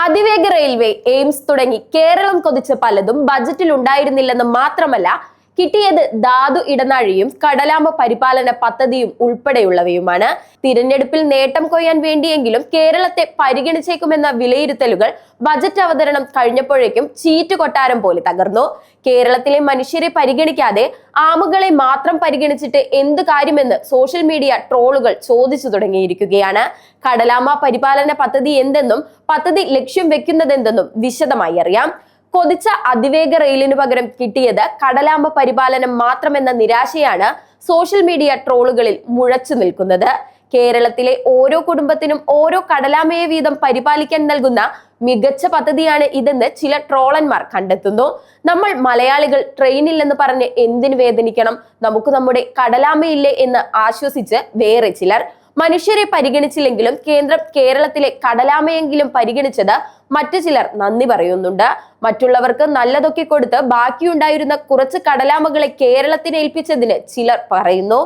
അതിവേഗ railway, AIIMS തുടങ്ങി കേരളം കൊതിച്ച പലതും ബജറ്റിൽ ഉണ്ടായിരുന്നില്ലെന്ന് മാത്രമല്ല, കിട്ടിയത് ധാതു ഇടനാഴിയും കടലാമ പരിപാലന പദ്ധതിയും ഉൾപ്പെടെയുള്ളവയുമാണ്. തിരഞ്ഞെടുപ്പിൽ നേട്ടം കൊയ്യാൻ വേണ്ടിയെങ്കിലും കേരളത്തെ പരിഗണിച്ചേക്കുമെന്ന വിലയിരുത്തലുകൾ ബജറ്റ് അവതരണം കഴിഞ്ഞപ്പോഴേക്കും ചീറ്റ് കൊട്ടാരം പോലെ തകർന്നു. കേരളത്തിലെ മനുഷ്യരെ പരിഗണിക്കാതെ ആമകളെ മാത്രം പരിഗണിച്ചിട്ട് എന്ത് കാര്യമെന്ന് സോഷ്യൽ മീഡിയ ട്രോളുകൾ ചോദിച്ചു തുടങ്ങിയിരിക്കുകയാണ്. കടലാമ പരിപാലന പദ്ധതി എന്തെന്നും പദ്ധതി ലക്ഷ്യം വെക്കുന്നതെന്തെന്നും വിശദമായി അറിയാം. കൊതിച്ച അതിവേഗ റെയിലിനു പകരം കിട്ടിയത് കടലാമ പരിപാലനം മാത്രമെന്ന നിരാശയാണ് സോഷ്യൽ മീഡിയ ട്രോളുകളിൽ മുഴച്ചു നിൽക്കുന്നത്. കേരളത്തിലെ ഓരോ കുടുംബത്തിനും ഓരോ കടലാമയെ വീതം പരിപാലിക്കാൻ നൽകുന്ന മികച്ച പദ്ധതിയാണ് ഇതെന്ന് ചില ട്രോളന്മാർ കണ്ടെത്തുന്നു. നമ്മൾ മലയാളികൾ ട്രെയിനില്ലെന്ന് പറഞ്ഞ് എന്തിനു വേദനിക്കണം, നമുക്ക് നമ്മുടെ കടലാമയില്ലേ എന്ന് ആശ്വസിച്ച് വേറെ ചിലർ. മനുഷ്യരെ പരിഗണിച്ചില്ലെങ്കിലും കേന്ദ്രം കേരളത്തിലെ കടലാമയെങ്കിലും പരിഗണിച്ചത് മറ്റു ചിലർ നന്ദി പറയുന്നുണ്ട്. മറ്റുള്ളവർക്ക് നല്ലതൊക്കെ കൊടുത്ത് ബാക്കിയുണ്ടായിരുന്ന കുറച്ച് കടലാമകളെ കേരളത്തിന് ഏൽപ്പിച്ചതിന് ചിലർ പറയുന്നു.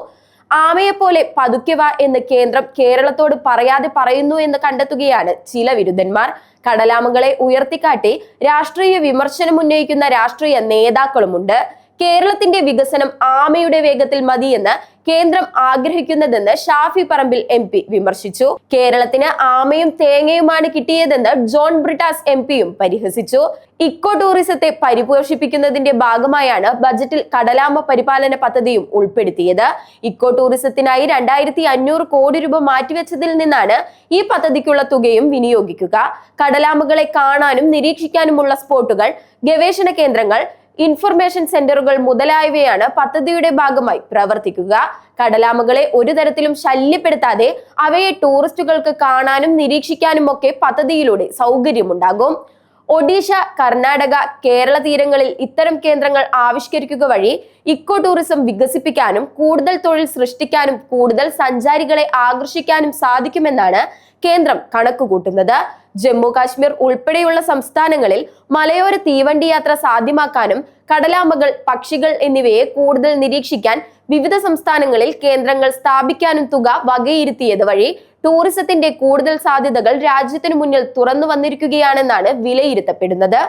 ആമയെപ്പോലെ പതുക്കെ വാ എന്ന് കേന്ദ്രം കേരളത്തോട് പറയാതെ പറയുന്നു എന്ന് കണ്ടെത്തുകയാണ് ചില വിരുദ്ധന്മാർ. കടലാമകളെ ഉയർത്തിക്കാട്ടി രാഷ്ട്രീയ വിമർശനം ഉന്നയിക്കുന്ന രാഷ്ട്രീയ നേതാക്കളുമുണ്ട്. കേരളത്തിന്റെ വികസനം ആമയുടെ വേഗത്തിൽ മതിയെന്ന് കേന്ദ്രം ആഗ്രഹിക്കുന്നതെന്ന് ഷാഫി പറമ്പിൽ MP വിമർശിച്ചു. കേരളത്തിന് ആമയും തേങ്ങയുമാണ് കിട്ടിയതെന്ന് ജോൺ ബ്രിട്ടാസ് MP-യും പരിഹസിച്ചു. ഇക്കോ ടൂറിസത്തെ പരിപോഷിപ്പിക്കുന്നതിന്റെ ഭാഗമായാണ് ബജറ്റിൽ കടലാമ പരിപാലന പദ്ധതിയും ഉൾപ്പെടുത്തിയത്. ഇക്കോ ടൂറിസത്തിനായി 2500 കോടി രൂപ മാറ്റിവെച്ചതിൽ നിന്നാണ് ഈ പദ്ധതിക്കുള്ള തുകയും വിനിയോഗിക്കുക. കടലാമകളെ കാണാനും നിരീക്ഷിക്കാനുമുള്ള സ്പോട്ടുകൾ, ഗവേഷണ കേന്ദ്രങ്ങൾ, ഇൻഫർമേഷൻ സെന്ററുകൾ മുതലായവയാണ് പദ്ധതിയുടെ ഭാഗമായി പ്രവർത്തിക്കുക. കടലാമകളെ ഒരു തരത്തിലും ശല്യപ്പെടുത്താതെ അവയെ ടൂറിസ്റ്റുകൾക്ക് കാണാനും നിരീക്ഷിക്കാനും ഒക്കെ പദ്ധതിയിലൂടെ സൗകര്യമുണ്ടാകും. ഒഡീഷ, കർണാടക, കേരള തീരങ്ങളിൽ ഇത്തരം കേന്ദ്രങ്ങൾ ആവിഷ്കരിക്കുക വഴി ഇക്കോ ടൂറിസം വികസിപ്പിക്കാനും കൂടുതൽ തൊഴിൽ സൃഷ്ടിക്കാനും കൂടുതൽ സഞ്ചാരികളെ ആകർഷിക്കാനും സാധിക്കുമെന്നാണ് കേന്ദ്രം കണക്കുകൂട്ടുന്നത്. ജമ്മു കാശ്മീർ ഉൾപ്പെടെയുള്ള സംസ്ഥാനങ്ങളിൽ മലയോര തീവണ്ടി യാത്ര സാധ്യമാക്കാനും കടലാമകൾ, പക്ഷികൾ എന്നിവയെ കൂടുതൽ നിരീക്ഷിക്കാൻ വിവിധ സംസ്ഥാനങ്ങളിൽ കേന്ദ്രങ്ങൾ സ്ഥാപിക്കാനും തുക വകയിരുത്തിയത് വഴി ടൂറിസത്തിന്റെ കൂടുതൽ സാധ്യതകൾ രാജ്യത്തിനു മുന്നിൽ തുറന്നു വന്നിരിക്കുകയാണെന്നാണ് വിലയിരുത്തപ്പെടുന്നത്.